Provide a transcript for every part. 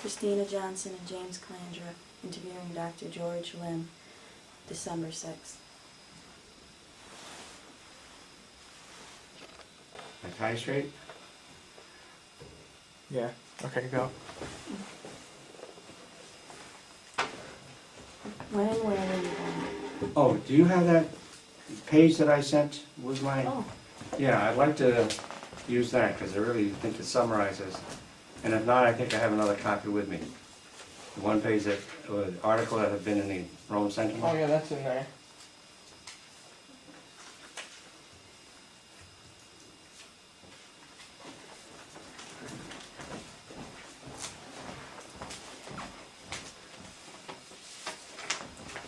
Kristina Johnson and James Calandra, interviewing Dr. George Lim, December 6th. My tie straight? Yeah. Okay, go. When and where were you born? Oh, do you have that page that I sent with my... Oh, Yeah, I'd like to use that because I really think it summarizes. And if not, I think I have another copy with me. The one page that, article that had been in the Rome Sentinel. Oh yeah, that's in there.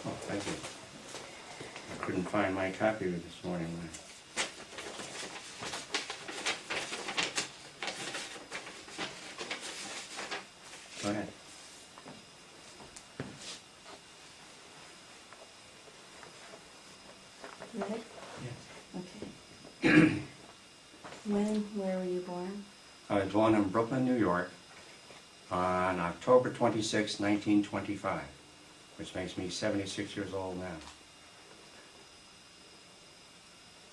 Oh, thank you. I couldn't find my copy this morning. Go ahead. ready? Yes. Okay. When and where were you born? I was born in Brooklyn, New York on October 26, 1925, which makes me 76 years old now.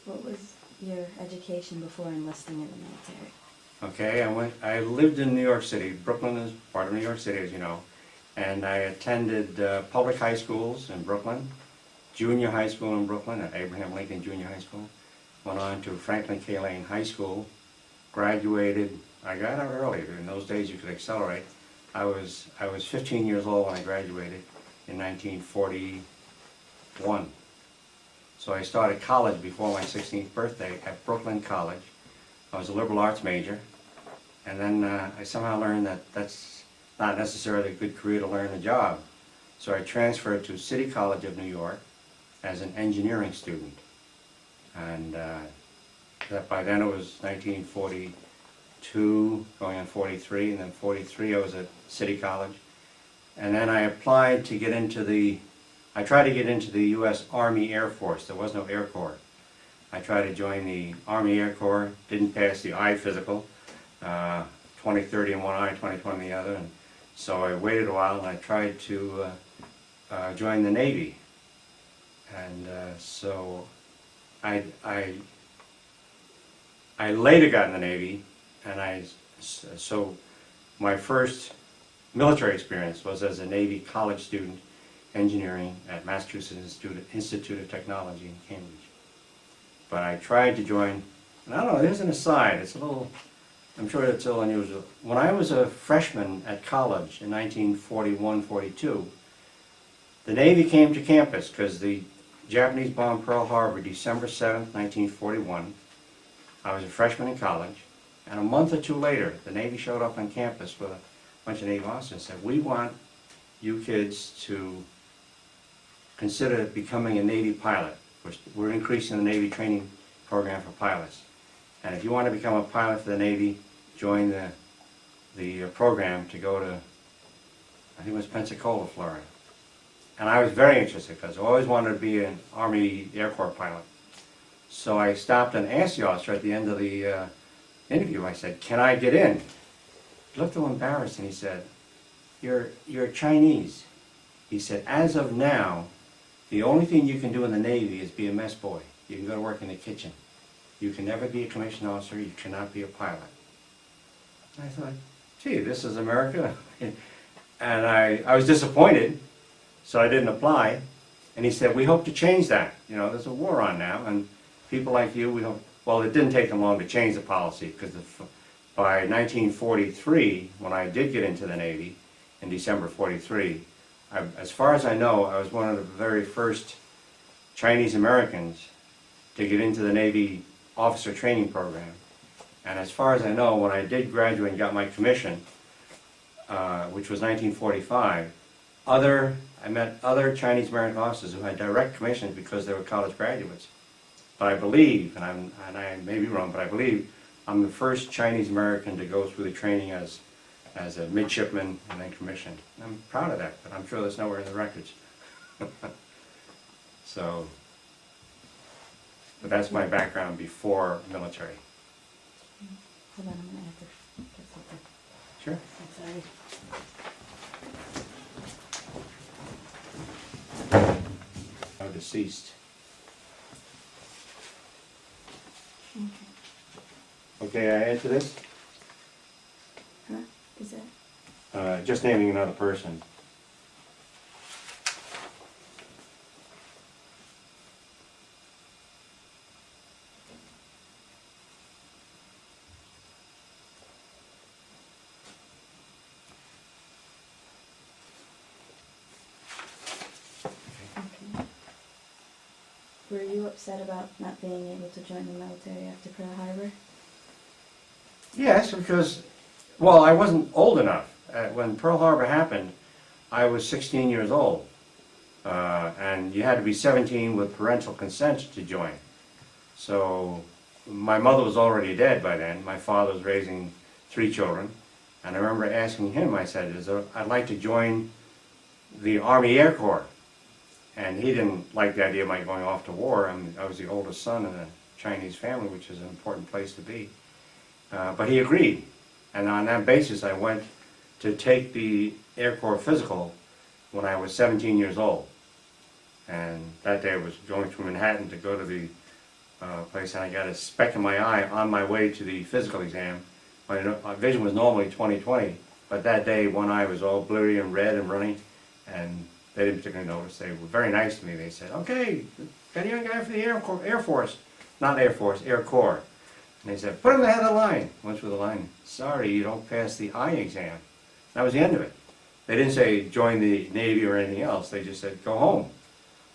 What was your education before enlisting in the military? Okay, I lived in New York City. Brooklyn is part of New York City, as you know. And I attended public high schools in Brooklyn, junior high school in Brooklyn at Abraham Lincoln Junior High School. Went on to Franklin K. Lane High School. Graduated, I got out early. In those days you could accelerate. I was 15 years old when I graduated in 1941. So I started college before my 16th birthday at Brooklyn College. I was a liberal arts major. And then I somehow learned that that's not necessarily a good career to learn a job. So I transferred to City College of New York as an engineering student. And that by then it was 1942, going on 43, and then 43 I was at City College. And then I applied to get into I tried to get into the U.S. Army Air Force. There was no Air Corps. I tried to join the Army Air Corps, didn't pass the eye physical, 20/30 in one eye, 20/20 in the other. And so I waited a while and I tried to join the Navy. And so I later got in the Navy, and so my first military experience was as a Navy college student, engineering at Massachusetts Institute of Technology in Cambridge. But I tried to join, and I don't know, there's an aside, it's a little, I'm sure it's a little unusual. When I was a freshman at college in 1941-42, the Navy came to campus because the Japanese bombed Pearl Harbor December 7th, 1941. I was a freshman in college, and a month or two later, the Navy showed up on campus with a bunch of Navy officers and said, "We want you kids to consider becoming a Navy pilot. We're increasing the Navy training program for pilots. And if you want to become a pilot for the Navy, join the program to go to, I think it was Pensacola, Florida." And I was very interested because I always wanted to be an Army Air Corps pilot. So I stopped and asked the officer at the end of the interview, I said, "Can I get in?" He looked a little embarrassed and he said, You're Chinese." He said, "As of now, the only thing you can do in the Navy is be a mess boy. You can go to work in the kitchen. You can never be a commissioned officer. You cannot be a pilot." And I thought, gee, this is America. And I was disappointed, so I didn't apply. And he said, "We hope to change that. You know, there's a war on now, and people like you, we hope..." Well, it didn't take them long to change the policy, because by 1943, when I did get into the Navy, in December 43, as far as I know, I was one of the very first Chinese Americans to get into the Navy officer training program. And as far as I know, when I did graduate and got my commission, which was 1945, I met other Chinese American officers who had direct commissions because they were college graduates. But I believe, and I may be wrong, but I believe I'm the first Chinese American to go through the training as a midshipman and then commissioned. I'm proud of that, but I'm sure that's nowhere in the records. So, but that's my background before military. Hold on, I'm going to have to get something. Sure. I'm sorry. deceased. Okay. Okay, I add to this? Huh? Is that? Just naming another person. Okay. Were you upset about not being able to join the military after Pearl Harbor? Yes, because, well, I wasn't old enough. When Pearl Harbor happened, I was 16 years old. And you had to be 17 with parental consent to join. So my mother was already dead by then. My father was raising 3 children. And I remember asking him, I said, I'd like to join the Army Air Corps. And he didn't like the idea of my going off to war. I was the oldest son in a Chinese family, which is an important place to be. But he agreed. And on that basis, I went to take the Air Corps physical when I was 17 years old. And that day I was going through Manhattan to go to the place, and I got a speck in my eye on my way to the physical exam. My vision was normally 20/20, but that day one eye was all blurry and red and running, and they didn't particularly notice. They were very nice to me. They said, "Okay, got a young guy for the Air Force, not Air Force, Air Corps." And they said, "Put him ahead of the line." Went through the line. "Sorry, you don't pass the eye exam." That was the end of it. They didn't say join the Navy or anything else. They just said go home.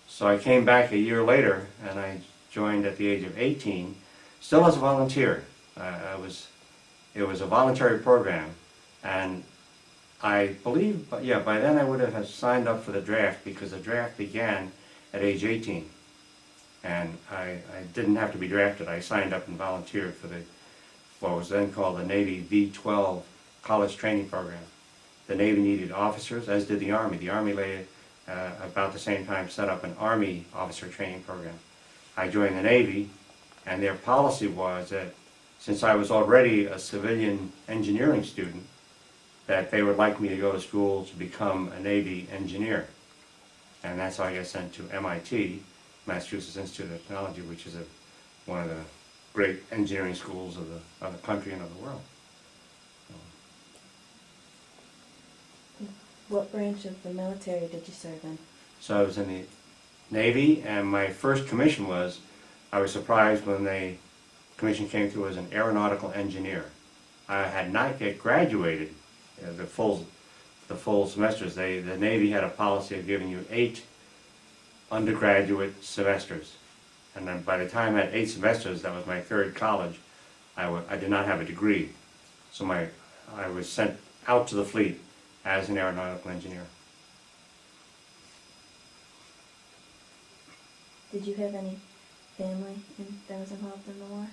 So I came back a year later, and I joined at the age of 18, still as a volunteer. It was a voluntary program, and I believe, yeah, by then I would have signed up for the draft, because the draft began at age 18. And I didn't have to be drafted. I signed up and volunteered for what was then called the Navy V-12 college training program. The Navy needed officers, as did the Army. The Army about the same time set up an Army officer training program. I joined the Navy, and their policy was that since I was already a civilian engineering student, that they would like me to go to school to become a Navy engineer. And that's how I got sent to MIT, Massachusetts Institute of Technology, which is one of the great engineering schools of the country and of the world. What branch of the military did you serve in? So I was in the Navy, and my first commission I was surprised when the commission came through as an aeronautical engineer. I had not yet graduated the full semesters. The Navy had a policy of giving you 8 undergraduate semesters. And then by the time I had 8 semesters, that was my 3rd college, I did not have a degree. So I was sent out to the fleet as an aeronautical engineer. Did you have any family that was involved in the war?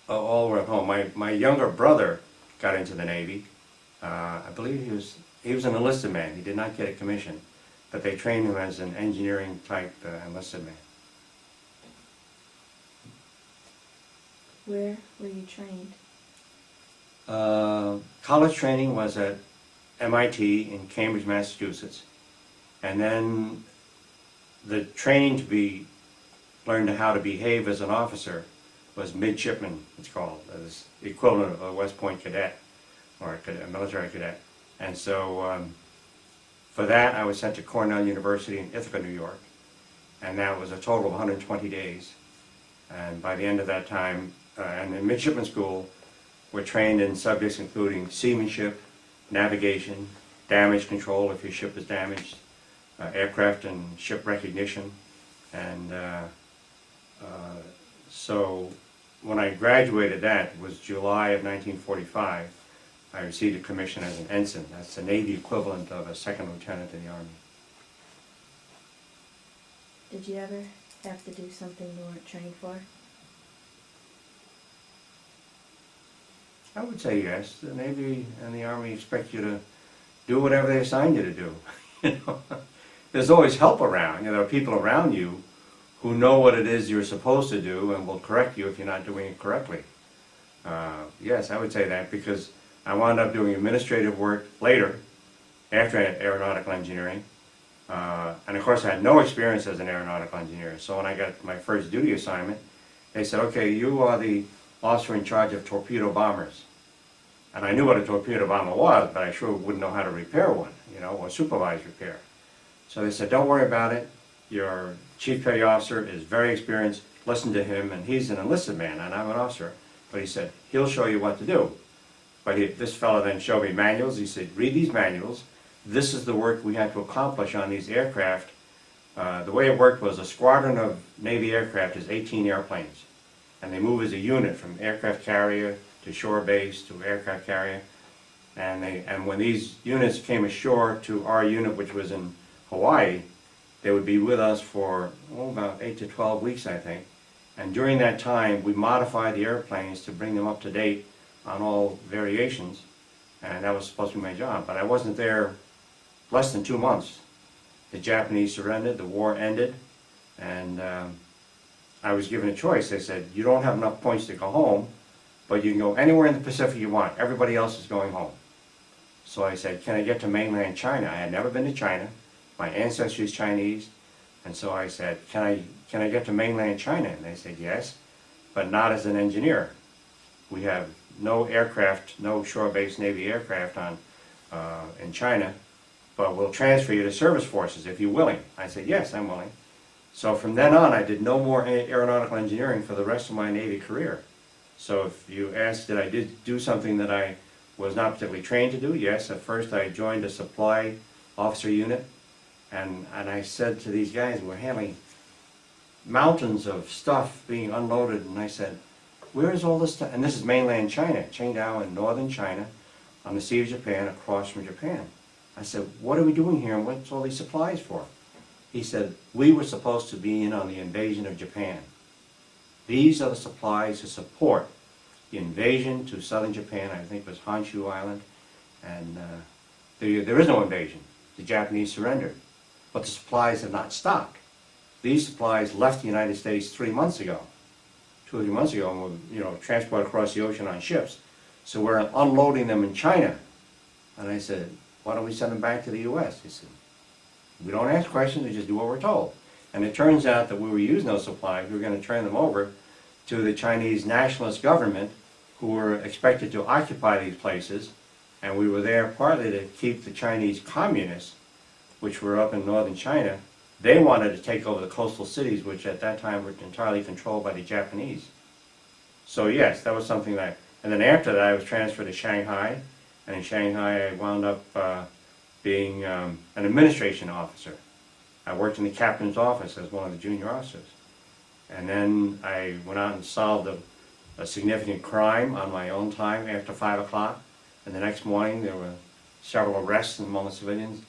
All were at home. My younger brother got into the Navy. I believe he was an enlisted man. He did not get a commission, but they trained him as an engineering type enlisted man. Where were you trained? College training was at MIT in Cambridge, Massachusetts, and then the training to learn how to behave as an officer was midshipman, it's called, as the equivalent of a West Point cadet or a military cadet. And so for that I was sent to Cornell University in Ithaca, New York, and that was a total of 120 days. And by the end of that time, and in midshipman school, we're trained in subjects including seamanship, navigation, damage control if your ship is damaged, aircraft and ship recognition. And so when I graduated, that was July of 1945, I received a commission as an ensign. That's the Navy equivalent of a second lieutenant in the Army. Did you ever have to do something you weren't trained for? I would say yes. The Navy and the Army expect you to do whatever they assign you to do. You know? There's always help around. There are people around you who know what it is you're supposed to do and will correct you if you're not doing it correctly. Yes, I would say that, because I wound up doing administrative work later, after aeronautical engineering, And of course I had no experience as an aeronautical engineer. So when I got my first duty assignment, they said, okay, you are the officer in charge of torpedo bombers. And I knew what a torpedo bomber was, but I sure wouldn't know how to repair one, you know, or supervise repair. So they said, don't worry about it. Your chief petty officer is very experienced. Listen to him, and he's an enlisted man, and I'm an officer. But he said, he'll show you what to do. But this fellow then showed me manuals. He said, read these manuals. This is the work we have to accomplish on these aircraft. The way it worked was a squadron of Navy aircraft is 18 airplanes. And they move as a unit from aircraft carrier to shore base to aircraft carrier. And when these units came ashore to our unit, which was in Hawaii, they would be with us for about 8 to 12 weeks, I think. And during that time, we modified the airplanes to bring them up to date on all variations. And that was supposed to be my job. But I wasn't there less than 2 months. The Japanese surrendered, the war ended, and I was given a choice. They said, you don't have enough points to go home, but you can go anywhere in the Pacific you want. Everybody else is going home. So I said, can I get to mainland China? I had never been to China. My ancestry is Chinese. And so I said, can I get to mainland China? And they said, yes, but not as an engineer. We have no aircraft, no shore-based Navy aircraft in China, but we'll transfer you to service forces if you're willing. I said, yes, I'm willing. So from then on, I did no more aeronautical engineering for the rest of my Navy career. So if you ask, did I do something that I was not particularly trained to do? Yes, at first I joined a supply officer unit, and I said to these guys, we're handling mountains of stuff being unloaded, and I said, where is all this stuff? And this is mainland China, Qingdao in northern China, on the Sea of Japan, across from Japan. I said, what are we doing here, and what's all these supplies for? He said, we were supposed to be in on the invasion of Japan. These are the supplies to support the invasion to southern Japan. I think it was Honshu Island, and there is no invasion. The Japanese surrendered, but the supplies have not stopped. These supplies left the United States 3 months ago, 2 or 3 months ago, and were transported across the ocean on ships. So we're unloading them in China. And I said, why don't we send them back to the U.S.? He said, we don't ask questions, we just do what we're told. And it turns out that we were using those supplies, we were going to turn them over to the Chinese nationalist government, who were expected to occupy these places, and we were there partly to keep the Chinese communists, which were up in northern China. They wanted to take over the coastal cities, which at that time were entirely controlled by the Japanese. So yes, that was something that, and then after that I was transferred to Shanghai, and in Shanghai I wound up being an administration officer. I worked in the captain's office as one of the junior officers. And then I went out and solved a significant crime on my own time after 5 o'clock. And the next morning there were several arrests among the civilians.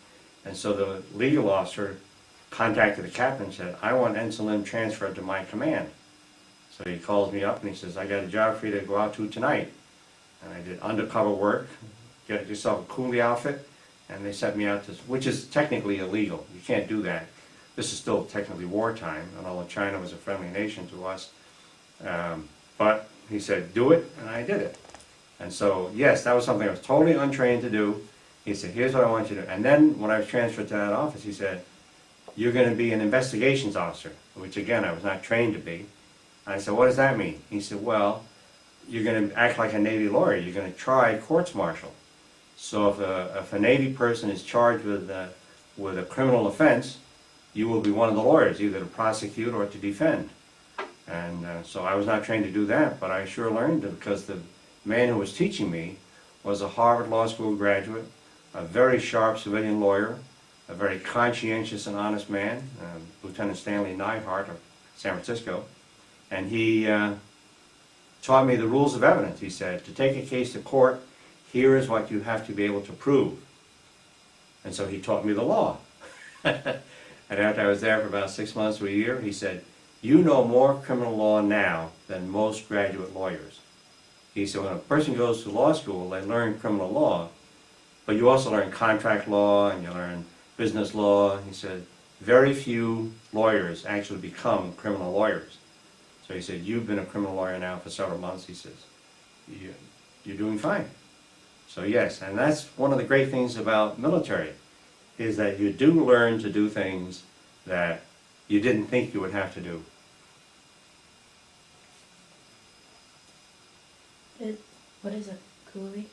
And so the legal officer contacted the captain and said, I want Ensign Lim transferred to my command. So he calls me up and he says, I got a job for you to go out to tonight. And I did undercover work, get yourself a coolie outfit, and they sent me out to, which is technically illegal. You can't do that. This is still technically wartime, and although China was a friendly nation to us. But he said, do it, and I did it. And so, yes, that was something I was totally untrained to do. He said, here's what I want you to do. And then when I was transferred to that office, he said, you're going to be an investigations officer, which again, I was not trained to be. I said, what does that mean? He said, well, you're going to act like a Navy lawyer. You're going to try courts-martial. So if a Navy person is charged with a criminal offense, you will be one of the lawyers, either to prosecute or to defend. And so I was not trained to do that, but I sure learned it because the man who was teaching me was a Harvard Law School graduate, a very sharp civilian lawyer, a very conscientious and honest man, Lieutenant Stanley Neihart of San Francisco. And he taught me the rules of evidence. He said, to take a case to court, here is what you have to be able to prove. And so he taught me the law. And after I was there for about 6 months to a year, he said, you know more criminal law now than most graduate lawyers. He said, when a person goes to law school, they learn criminal law, but you also learn contract law and you learn business law. He said, very few lawyers actually become criminal lawyers. So he said, you've been a criminal lawyer now for several months. He says, you're doing fine. So yes, and that's one of the great things about military. is that you do learn to do things that you didn't think you would have to do. What is a coolie?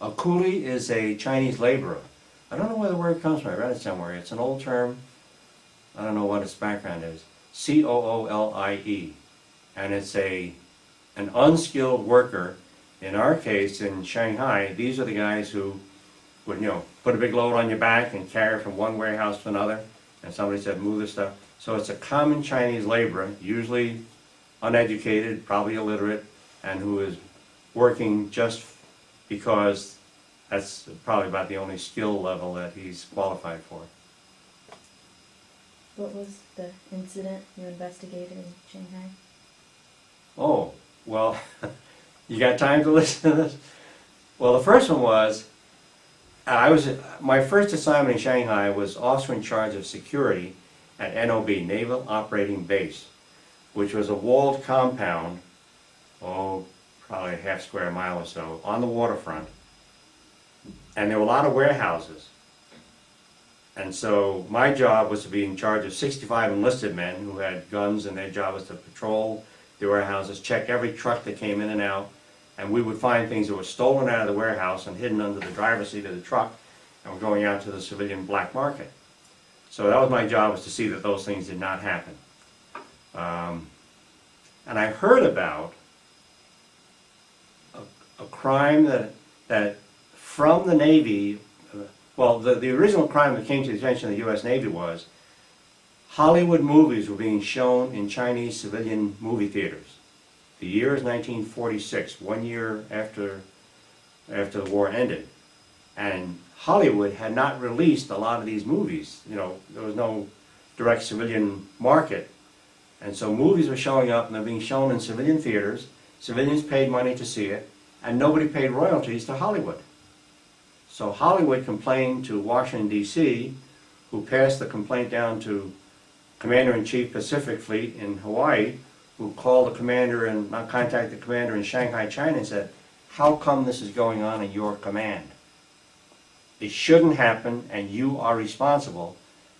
A coolie is a Chinese laborer. I don't know where the word comes from. I read it somewhere. It's an old term. I don't know what its background is. C-O-O-L-I-E. And it's an unskilled worker. In our case, in Shanghai, these are the guys who would, put a big load on your back and carry it from one warehouse to another. And somebody said, move this stuff. So it's a common Chinese laborer, usually uneducated, probably illiterate, and who is working just because that's probably about the only skill level that he's qualified for. What was the incident you investigated in Shanghai? Oh, well, you got time to listen to this? Well, the first one was, my first assignment in Shanghai was officer in charge of security at NOB, Naval Operating Base, which was a walled compound, probably a half square mile or so, on the waterfront. And there were a lot of warehouses. And so my job was to be in charge of 65 enlisted men who had guns, and their job was to patrol the warehouses, check every truck that came in and out, and we would find things that were stolen out of the warehouse and hidden under the driver's seat of the truck and were going out to the civilian black market. So that was my job, was to see that those things did not happen. And I heard about a crime that from the Navy, well, the original crime that came to the attention of the U.S. Navy was Hollywood movies were being shown in Chinese civilian movie theaters. The year is 1946, 1 year after the war ended. And Hollywood had not released a lot of these movies. There was no direct civilian market. And so movies were showing up, and they're being shown in civilian theaters. Civilians paid money to see it, and nobody paid royalties to Hollywood. So Hollywood complained to Washington, D.C., who passed the complaint down to Commander-in-Chief Pacific Fleet in Hawaii, who called the commander and contacted the commander in Shanghai, China, and said, how come this is going on in your command? It shouldn't happen, and you are responsible,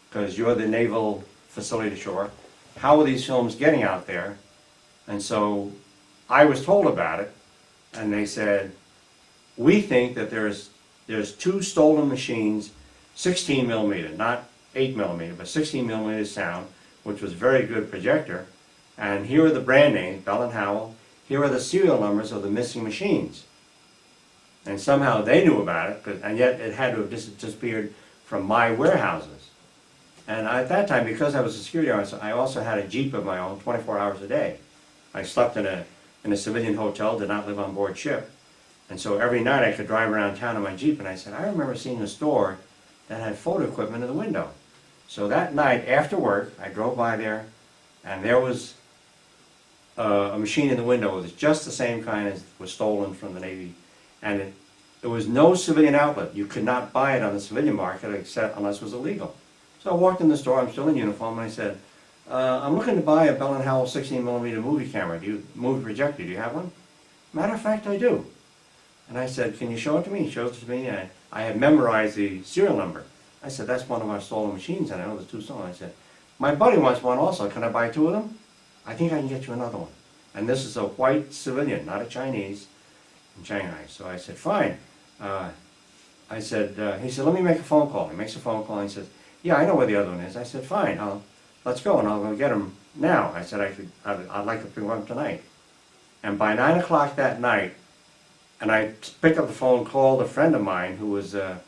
because you're the naval facility ashore. How are these films getting out there? And so I was told about it, and they said, we think that there's 2 stolen machines, 16 millimeter, not 8 millimeter, but 16 millimeter sound, which was a very good projector. And here are the brand names, Bell & Howell. Here are the serial numbers of the missing machines. And somehow they knew about it, and yet it had to have disappeared from my warehouses. And at that time, because I was a security officer, I also had a Jeep of my own 24 hours a day. I slept in a civilian hotel, did not live on board ship. And so every night I could drive around town in my Jeep, and I said, I remember seeing a store that had photo equipment in the window. So that night after work, I drove by there, and there was a machine in the window. It was just the same kind as was stolen from the Navy. And there was no civilian outlet. You could not buy it on the civilian market except unless it was illegal. So I walked in the store, I'm still in uniform, and I said, I'm looking to buy a Bell & Howell 16 millimeter movie camera. Movie projector, do you have one? Matter of fact, I do. And I said, can you show it to me? He shows it to me, and I had memorized the serial number. I said, that's one of our stolen machines, and I know there's 2 stolen. I said, my buddy wants one also. Can I buy 2 of them? I think I can get you another one. And this is a white civilian, not a Chinese, in Shanghai. So I said, fine. He said, let me make a phone call. He makes a phone call, and he says, yeah, I know where the other one is. I said, fine, let's go, and I'll go get him now. I said, I'd like to bring one tonight. And by 9 o'clock that night, and I picked up the phone, called a friend of mine who was an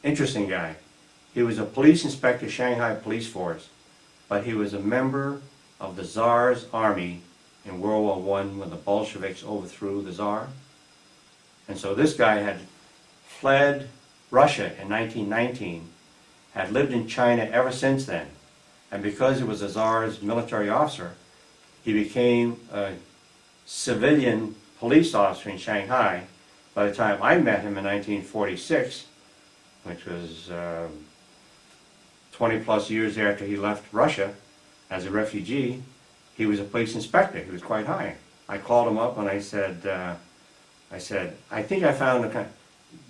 interesting guy. He was a police inspector, Shanghai Police Force, but he was a member of the Tsar's army in World War I when the Bolsheviks overthrew the Tsar. And so this guy had fled Russia in 1919, had lived in China ever since then. And because he was a Tsar's military officer, he became a civilian police officer in Shanghai. By the time I met him in 1946, which was 20 plus years after he left Russia as a refugee, he was a police inspector. He was quite high. I called him up and I said, I think I found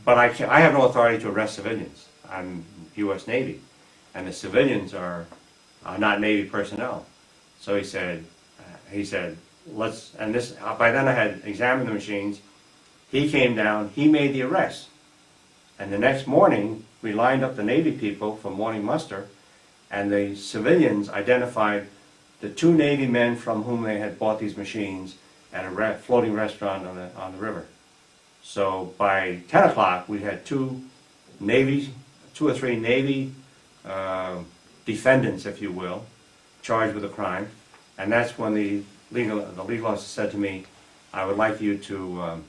but I have no authority to arrest civilians. I'm U.S. Navy, and the civilians are not Navy personnel. So he said, let's, and this, by then I had examined the machines. He came down, he made the arrest. And the next morning, we lined up the Navy people for morning muster, and the civilians identified the 2 Navy men from whom they had bought these machines at a floating restaurant on the river. So by 10 o'clock, we had 2 or 3 Navy defendants, if you will, charged with a crime. And that's when the legal officer said to me, I would like you to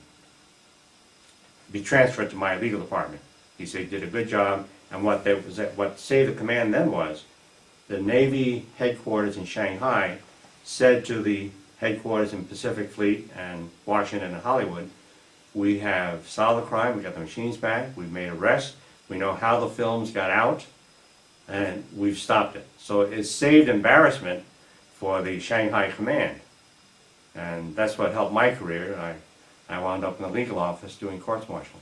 be transferred to my legal department. He said, you did a good job, and what saved the command then was, the Navy headquarters in Shanghai said to the headquarters in Pacific Fleet and Washington and Hollywood, we have solved the crime, we got the machines back, we've made arrests, we know how the films got out, and we've stopped it. So it saved embarrassment for the Shanghai command. And that's what helped my career. I wound up in the legal office doing courts martial.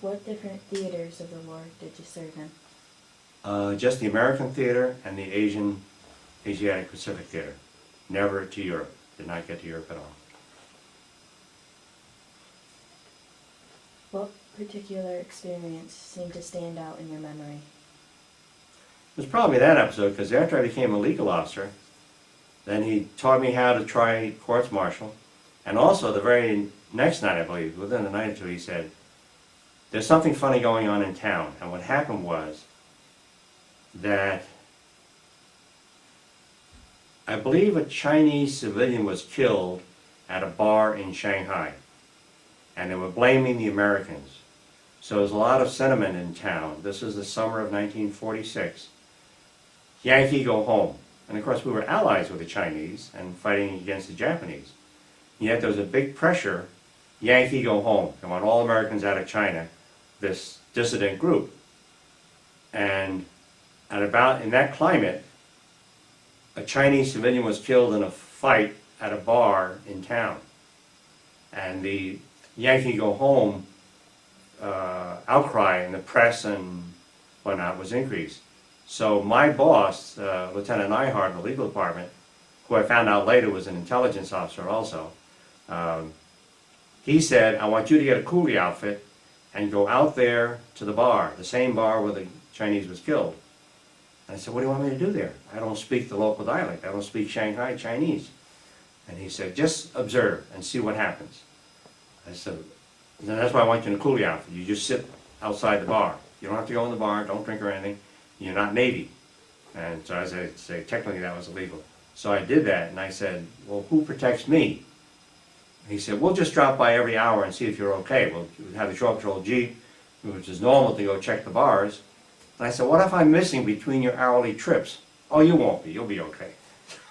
What different theaters of the war did you serve in? Just the American theater and the Asiatic Pacific theater. Never to Europe. Did not get to Europe at all. What particular experience seemed to stand out in your memory? It was probably that episode, because after I became a legal officer, then he taught me how to try courts martial. And also the very next night, I believe, within a night or two, he said, there's something funny going on in town. And what happened was that I believe a Chinese civilian was killed at a bar in Shanghai. And they were blaming the Americans. So there's a lot of sentiment in town. This is the summer of 1946. Yankee, go home. And of course we were allies with the Chinese and fighting against the Japanese. Yet there was a big pressure, Yankee, go home. They want all Americans out of China, this dissident group. And in that climate, a Chinese civilian was killed in a fight at a bar in town. And the Yankee, go home outcry in the press and whatnot was increased. So my boss, Lieutenant Nyhart in the legal department, who I found out later was an intelligence officer also, he said, I want you to get a coolie outfit and go out there to the bar, the same bar where the Chinese was killed. And I said, what do you want me to do there? I don't speak the local dialect. I don't speak Shanghai Chinese. And he said, just observe and see what happens. I said, that's why I want you in a coolie outfit. You just sit outside the bar. You don't have to go in the bar, don't drink or anything. You're not Navy. And so as I say, technically that was illegal. So I did that, and I said, well, who protects me? He said, we'll just drop by every hour and see if you're okay. We'll have the shore patrol jeep, which is normal to go check the bars. And I said, what if I'm missing between your hourly trips? Oh, you won't be. You'll be okay.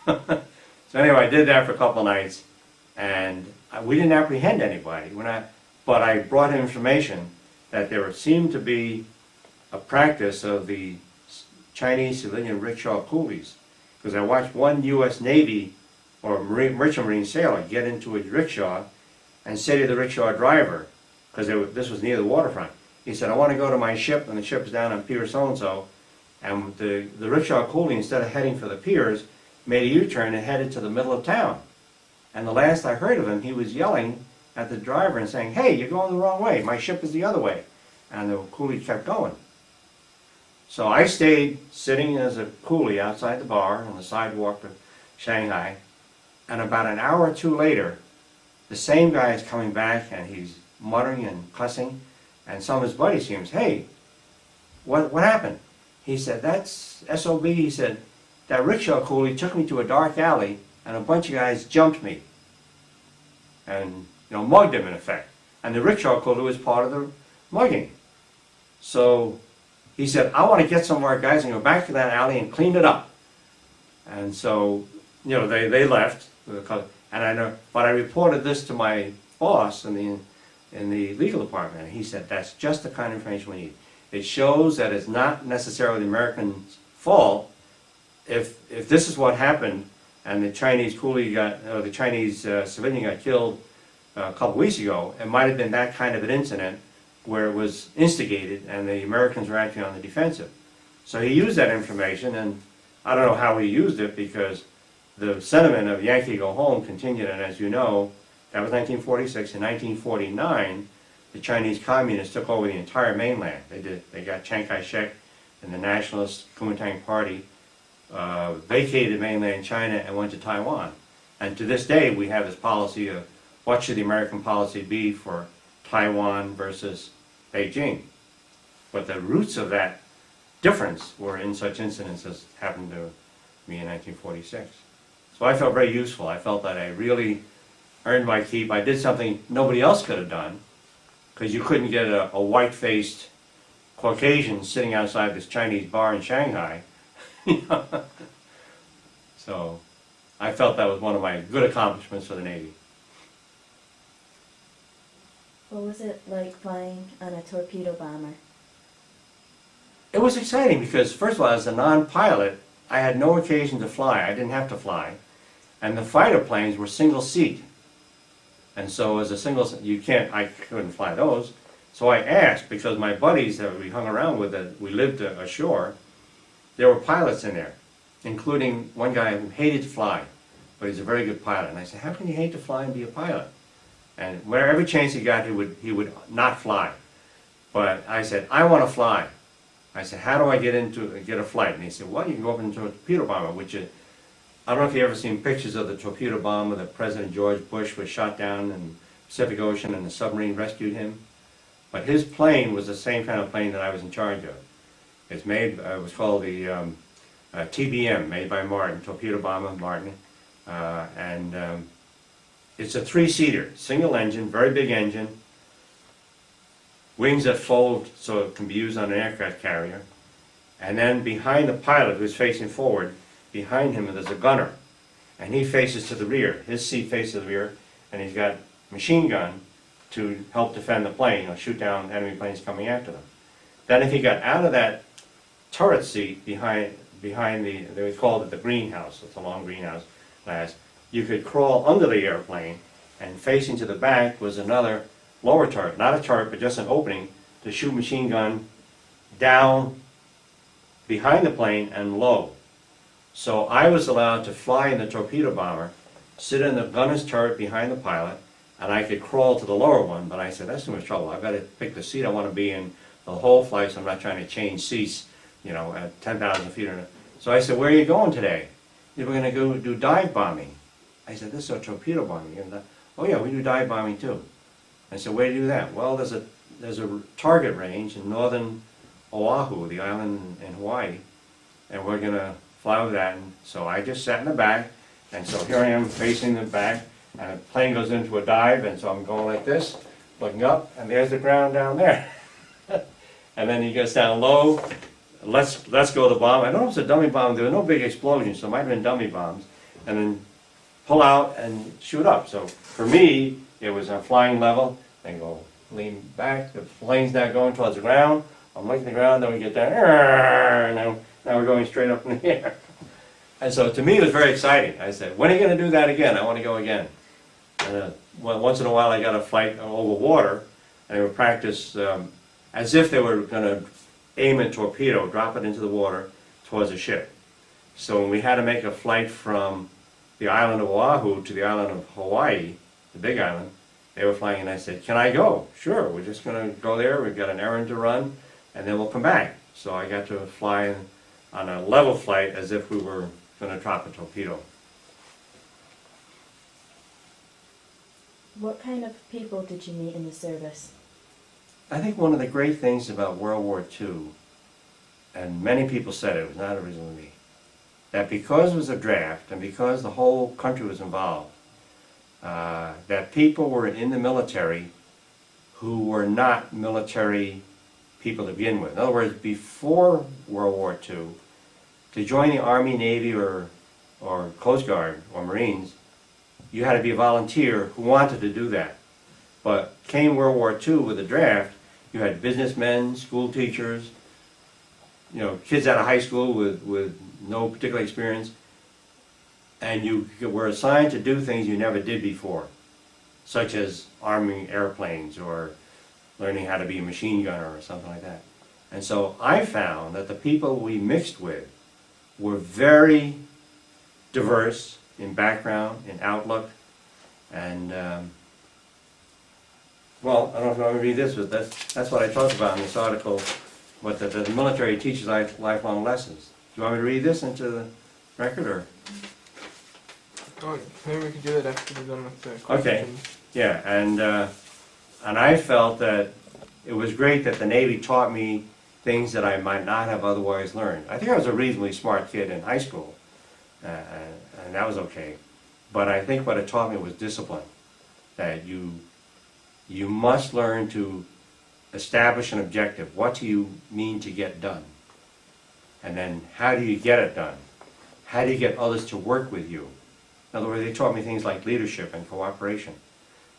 So anyway, I did that for a couple of nights, and we didn't apprehend anybody. But I brought him information that there seemed to be a practice of the Chinese civilian rickshaw coolies. Because I watched one U.S. Navy or merchant marine sailor get into a rickshaw and say to the rickshaw driver, because this was near the waterfront, he said, I want to go to my ship, and the ship's down on pier so-and-so. And the rickshaw coolie, instead of heading for the piers, made a U-turn and headed to the middle of town. And the last I heard of him, he was yelling at the driver and saying, hey, you're going the wrong way. My ship is the other way. And the coolie kept going. So I stayed sitting as a coolie outside the bar on the sidewalk of Shanghai. And about an hour or two later, the same guy is coming back, and he's muttering and cussing. And some of his buddies see him and say, hey, what happened? He said, that's SOB. He said, that rickshaw coolie took me to a dark alley, and a bunch of guys jumped me and mugged him in effect. And the rickshaw coolie was part of the mugging. So he said, I want to get some of our guys and go back to that alley and clean it up. And so, they left. And but I reported this to my boss in the legal department, and he said, that's just the kind of information we need. It shows that it's not necessarily the Americans' fault if this is what happened, and the Chinese coolie the Chinese civilian got killed a couple weeks ago, it might have been that kind of an incident where it was instigated and the Americans were actually on the defensive. So he used that information, and I don't know how he used it, because the sentiment of Yankee go home continued, and as you know, that was 1946. In 1949, the Chinese communists took over the entire mainland. They got Chiang Kai-shek and the nationalist Kuomintang Party, vacated mainland China and went to Taiwan. And to this day, we have this policy of what should the American policy be for Taiwan versus Beijing. But the roots of that difference were in such incidents as happened to me in 1946. So I felt very useful. I felt that I really earned my keep. I did something nobody else could have done, because you couldn't get a white-faced Caucasian sitting outside this Chinese bar in Shanghai. So I felt that was one of my good accomplishments for the Navy. What was it like flying on a torpedo bomber? It was exciting because, first of all, as a non-pilot, I had no occasion to fly. I didn't have to fly. And the fighter planes were single seat. And so as a single, I couldn't fly those. So I asked, because my buddies that we hung around with, that we lived ashore, there were pilots in there, including one guy who hated to fly, but he's a very good pilot. And I said, how can you hate to fly and be a pilot? And whenever every chance he got, he would not fly. But I said, I want to fly. I said, how do I get a flight? And he said, well, you can go up into a torpedo bomber, which is, I don't know if you've ever seen pictures of the torpedo bomber that President George Bush was shot down in the Pacific Ocean and the submarine rescued him. But his plane was the same kind of plane that I was in charge of. It's made, it was called the TBM, made by Martin, torpedo bomber Martin. It's a three-seater, single engine, very big engine, wings that fold so it can be used on an aircraft carrier. And then behind the pilot, who's facing forward, behind him there's a gunner, and he faces to the rear. His seat faces the rear, and he's got a machine gun to help defend the plane, or shoot down enemy planes coming after them. Then if he got out of that turret seat behind they called it the greenhouse, it's a long greenhouse glass, you could crawl under the airplane, and facing to the back was another lower turret, not a turret, but just an opening to shoot machine gun down behind the plane and low. So I was allowed to fly in the torpedo bomber, sit in the gunner's turret behind the pilot, and I could crawl to the lower one, but I said, that's too much trouble. I've got to pick the seat I want to be in the whole flight, so I'm not trying to change seats, at 10,000 feet. So I said, where are you going today? We're going to go do dive bombing. I said, this is a torpedo bombing. Oh yeah, we do dive bombing too. I said, where do you do that? Well, there's a target range in northern Oahu, the island in Hawaii, and we're going to fly over that. And so I just sat in the back, and so here I am facing the back, and the plane goes into a dive, and so I'm going like this, looking up, and there's the ground down there. And then he gets down low, let's go the bomb. I don't know if it's a dummy bomb, there were no big explosions, so it might have been dummy bombs. And then pull out and shoot up. So for me, it was a flying level, and go lean back, the plane's not going towards the ground, I'm looking at the ground, then we get down, and now we're going straight up in the air. And so to me it was very exciting. I said, when are you going to do that again? I want to go again. And once in a while I got a flight over water, and they would practice as if they were going to aim a torpedo, drop it into the water towards a ship. So when we had to make a flight from the island of Oahu to the island of Hawaii, the big island, they were flying, and I said, can I go? Sure, we're just going to go there, we've got an errand to run, and then we'll come back. So I got to fly on a level flight as if we were going to drop a torpedo. What kind of people did you meet in the service? I think one of the great things about World War II, and many people said it was not originally me, that because it was a draft and because the whole country was involved, that people were in the military who were not military people to begin with. In other words, before World War II, to join the Army, Navy, or Coast Guard, or Marines, you had to be a volunteer who wanted to do that. But came World War II with the draft, you had businessmen, school teachers, kids out of high school with no particular experience, and you were assigned to do things you never did before. such as arming airplanes or learning how to be a machine gunner or something like that. And so I found that the people we mixed with were very diverse in background, in outlook, and well, I don't know if you want me to read this, but that's what I talked about in this article, what the military teaches lifelong lessons. Do you want me to read this into the record, or? Oh, maybe we could do that after we're done with the questions. Okay. Yeah, and I felt that it was great that the Navy taught me things that I might not have otherwise learned. I think I was a reasonably smart kid in high school, and that was okay. But I think what it taught me was discipline, that you must learn to establish an objective. What do you mean to get done? And then how do you get it done? How do you get others to work with you? In other words, they taught me things like leadership and cooperation.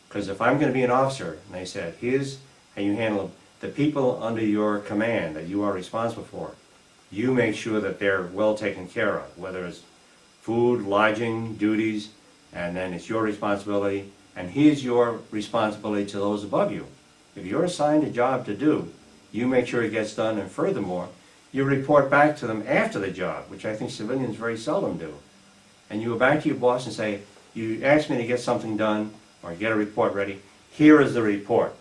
Because if I'm going to be an officer, and they said, here's how you handle the people under your command that you are responsible for, you make sure that they're well taken care of, whether it's food, lodging, duties, and then it's your responsibility, and here's your responsibility to those above you. If you're assigned a job to do, you make sure it gets done, and furthermore, you report back to them after the job, which I think civilians very seldom do. And you go back to your boss and say, you asked me to get something done, or get a report ready, here is the report,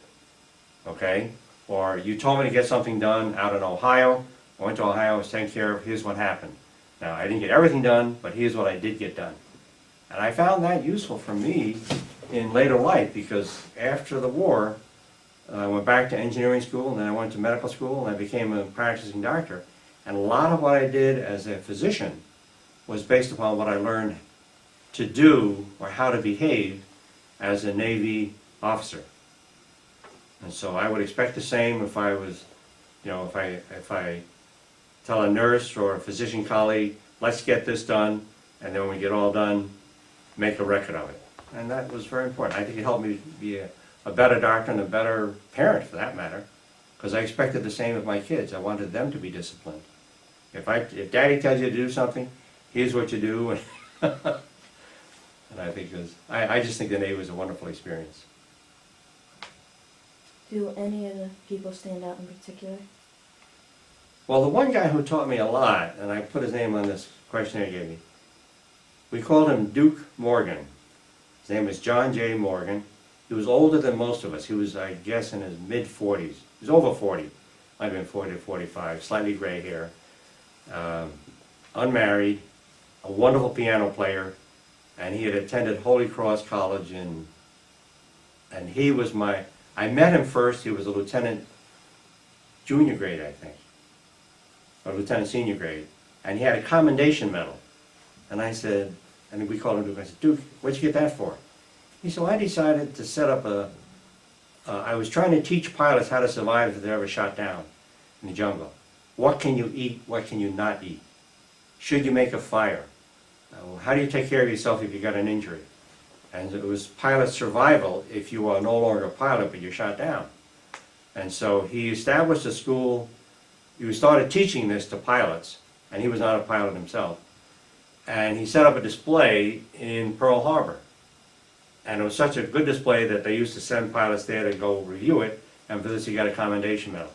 okay? Or you told me to get something done out in Ohio, I went to Ohio, I was taken care of, here's what happened. Now, I didn't get everything done, but here's what I did get done. And I found that useful for me in later life, because after the war, I went back to engineering school, and then I went to medical school, and I became a practicing doctor. And a lot of what I did as a physician was based upon what I learned to do, or how to behave, as a Navy officer. And so I would expect the same if I was, you know, if I tell a nurse or a physician colleague, let's get this done, and then when we get all done, make a record of it. And that was very important. I think it helped me be a better doctor and a better parent, for that matter, because I expected the same of my kids. I wanted them to be disciplined. If Daddy tells you to do something, here's what you do. And I think I just think the Navy was a wonderful experience. Do any of the people stand out in particular? Well, the one guy who taught me a lot, and I put his name on this questionnaire he gave me, we called him Duke Morgan. His name was John J. Morgan. He was older than most of us. He was, I guess, in his mid-40s. He was over 40. Might have been 40 or 45, slightly gray hair. Unmarried, a wonderful piano player, and he had attended Holy Cross College, and he was I met him first. He was a lieutenant junior grade, I think, or lieutenant senior grade, and he had a commendation medal. And I said, and we called him Duke. I said, Duke, what'd you get that for? He said, well, I decided to set up I was trying to teach pilots how to survive if they're ever shot down in the jungle. What can you eat? What can you not eat? Should you make a fire? How do you take care of yourself if you got an injury? And it was pilot survival if you are no longer a pilot but you're shot down. And so he established a school. He started teaching this to pilots, and he was not a pilot himself. And he set up a display in Pearl Harbor. And it was such a good display that they used to send pilots there to go review it, and for this he got a commendation medal.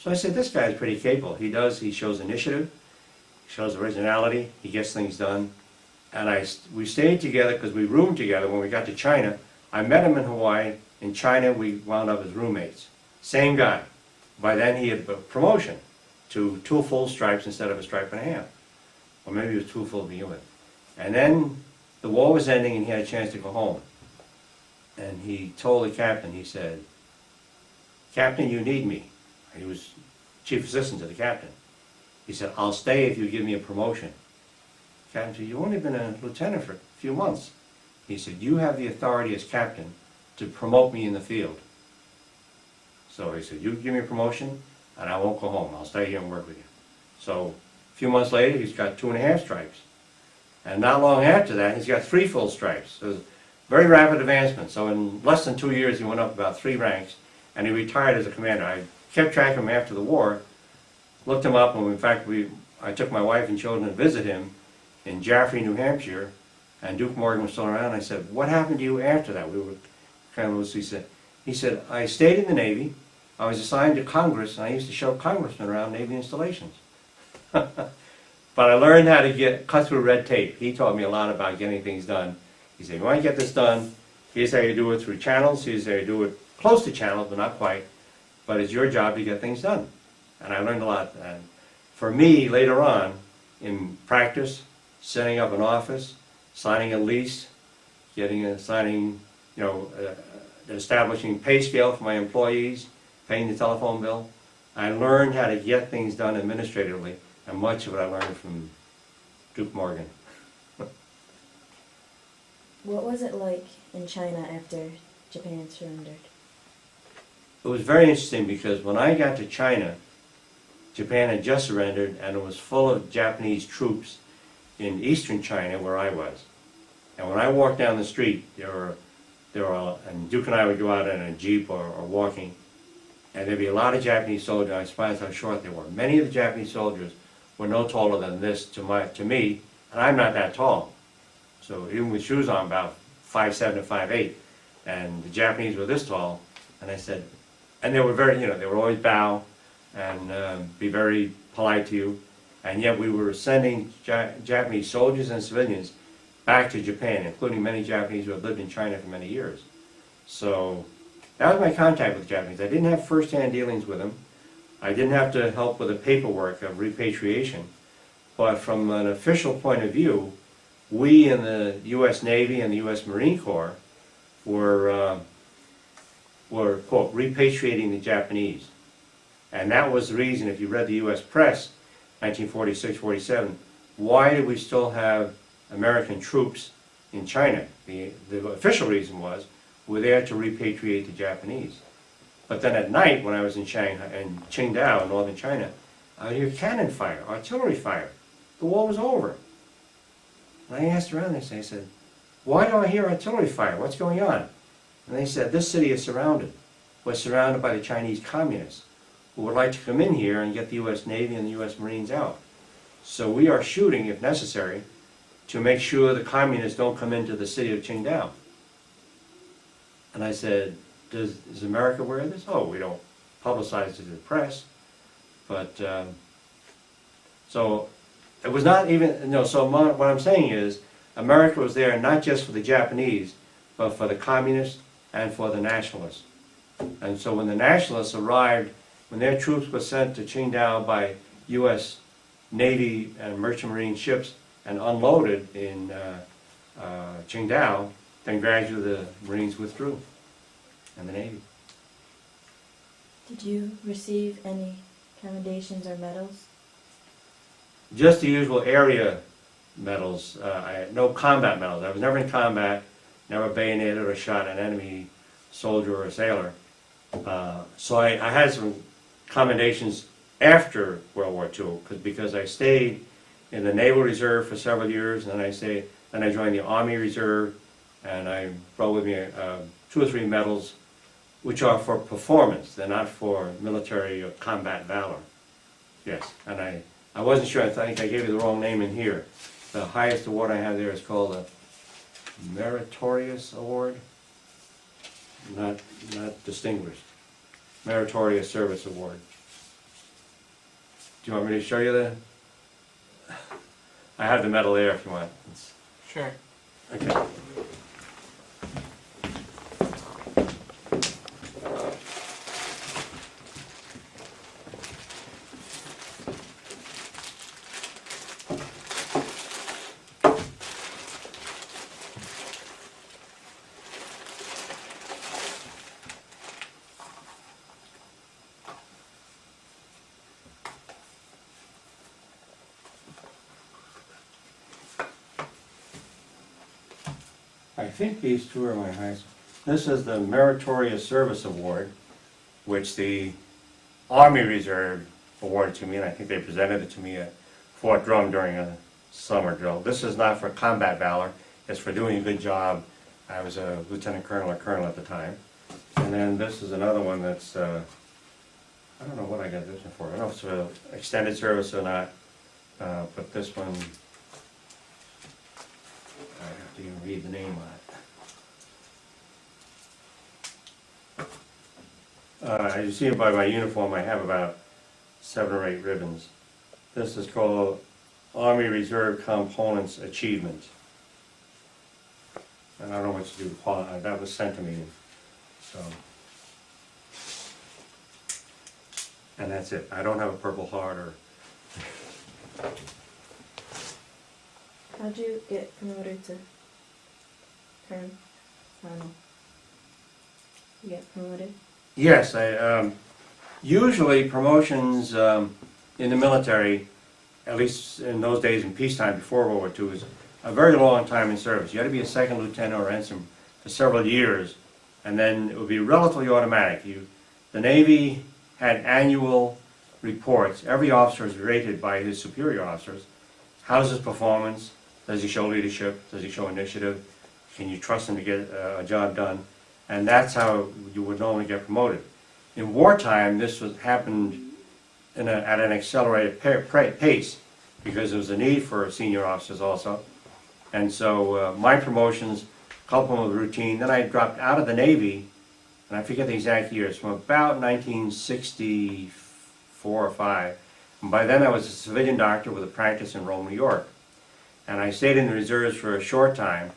So I said, this guy's pretty capable. He shows initiative, he shows originality, he gets things done. And we stayed together because we roomed together when we got to China. I met him in Hawaii. In China, we wound up as roommates. Same guy. By then, he had a promotion to 2 full stripes instead of a stripe and a half. Or maybe it was 2 full to begin with. And then the war was ending, and he had a chance to go home. And he told the captain, he said, Captain, you need me. He was chief assistant to the captain. He said, I'll stay if you give me a promotion. Captain said, you've only been a lieutenant for a few months. He said, you have the authority as captain to promote me in the field. So he said, you give me a promotion and I won't go home. I'll stay here and work with you. So a few months later, he's got 2.5 stripes. And not long after that, he's got 3 full stripes. So it was very rapid advancement. So in less than 2 years, he went up about 3 ranks, and he retired as a commander. I kept track of him after the war, looked him up, and in fact, I took my wife and children to visit him in Jaffrey, New Hampshire, and Duke Morgan was still around. I said, what happened to you after that? We were Colonel Lewis, he said, I stayed in the Navy, I was assigned to Congress, and I used to show congressmen around Navy installations. But I learned how to cut through red tape. He taught me a lot about getting things done. He said, you want to get this done, here's how you do it through channels, here's how you do it close to channels, but not quite. But it's your job to get things done. And I learned a lot. And for me, later on, in practice, setting up an office, signing a lease, establishing pay scale for my employees, paying the telephone bill, I learned how to get things done administratively, and much of it I learned from Duke Morgan. What was it like in China after Japan surrendered? It was very interesting because when I got to China, Japan had just surrendered and it was full of Japanese troops in eastern China where I was. And when I walked down the street, and Duke and I would go out in a Jeep or walking, and there'd be a lot of Japanese soldiers. I was surprised how short they were. Many of the Japanese soldiers were no taller than this to me, and I'm not that tall. So even with shoes on, about 5'7" to 5'8", and the Japanese were this tall, and I said, and they were very, they would always bow and be very polite to you, and yet we were sending Japanese soldiers and civilians back to Japan, including many Japanese who had lived in China for many years. So that was my contact with the Japanese. I didn't have first-hand dealings with them. I didn't have to help with the paperwork of repatriation, but from an official point of view, we in the U.S. Navy and the U.S. Marine Corps were quote, repatriating the Japanese. And that was the reason, if you read the U.S. press, 1946-47, why did we still have American troops in China? The official reason was we're there to repatriate the Japanese. But then at night, when I was in Shanghai and Qingdao in northern China, I would hear cannon fire, artillery fire. The war was over. And I asked around, I said, why do I hear artillery fire? What's going on? And they said, this city is surrounded. We're surrounded by the Chinese communists who would like to come in here and get the U.S. Navy and the U.S. Marines out. So we are shooting, if necessary, to make sure the communists don't come into the city of Qingdao. And I said, is America aware of this? Oh, we don't publicize it to the press. But, so it was not even, so what I'm saying is, America was there not just for the Japanese, but for the communists and for the nationalists. And so when the nationalists arrived, when their troops were sent to Qingdao by U.S. Navy and Merchant Marine ships and unloaded in Qingdao, then gradually the Marines withdrew, and the Navy. Did you receive any commendations or medals? Just the usual area medals. I had no combat medals. I was never in combat, never bayoneted or shot an enemy soldier or sailor. So I had some commendations after World War II because I stayed in the Naval Reserve for several years, and then I joined the Army Reserve, and I brought with me 2 or 3 medals, which are for performance. They're not for military or combat valor. Yes, and I wasn't sure. I think I gave you the wrong name in here. The highest award I have there is called a Meritorious Award, not distinguished. Meritorious Service Award. Do you want me to show you the? I have the medal there if you want. Sure. Okay. I think these 2 are my highest. This is the Meritorious Service Award, which the Army Reserve awarded to me, and I think they presented it to me at Fort Drum during a summer drill. This is not for combat valor, it's for doing a good job. I was a lieutenant colonel or colonel at the time. And then this is another one that's, I don't know what I got this one for. I don't know if it's for extended service or not, but this one, I have to even read the name on it. As you see by my uniform, I have about 7 or 8 ribbons. This is called Army Reserve Components Achievement. And I don't know what to do with qualify. That was sent to me. So, and that's it. I don't have a Purple Heart or. How'd you get promoted to Colonel? You get promoted? Yes, I usually promotions in the military, at least in those days in peacetime before World War II, is a very long time in service. You had to be a second lieutenant or ensign for several years, and then it would be relatively automatic. The Navy had annual reports. Every officer is rated by his superior officers. How's his performance? Does he show leadership? Does he show initiative? Can you trust him to get a job done? And that's how you would normally get promoted. In wartime, this happened at an accelerated pace because there was a need for senior officers also. And so my promotions, a couple of them were routine. Then I dropped out of the Navy, and I forget the exact years, from about 1964 or 5. And by then I was a civilian doctor with a practice in Rome, New York. And I stayed in the reserves for a short time,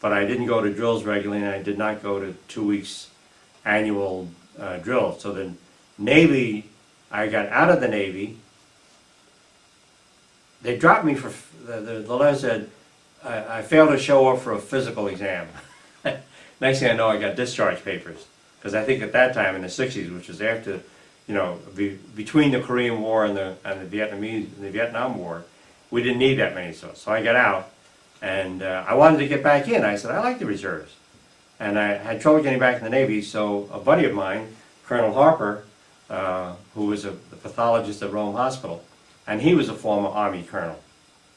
but I didn't go to drills regularly, and I did not go to 2 weeks annual drills. So the Navy, I got out of the Navy. They dropped me for, the letter said, I failed to show up for a physical exam. Next thing I know, I got discharge papers. Because I think at that time, in the 60s, which was after, between the Korean War and the Vietnam War, we didn't need that many. So I got out, and I wanted to get back in. I said, I like the reserves. And I had trouble getting back in the Navy, so a buddy of mine, Colonel Harper, who was a pathologist at Rome Hospital, and he was a former Army colonel.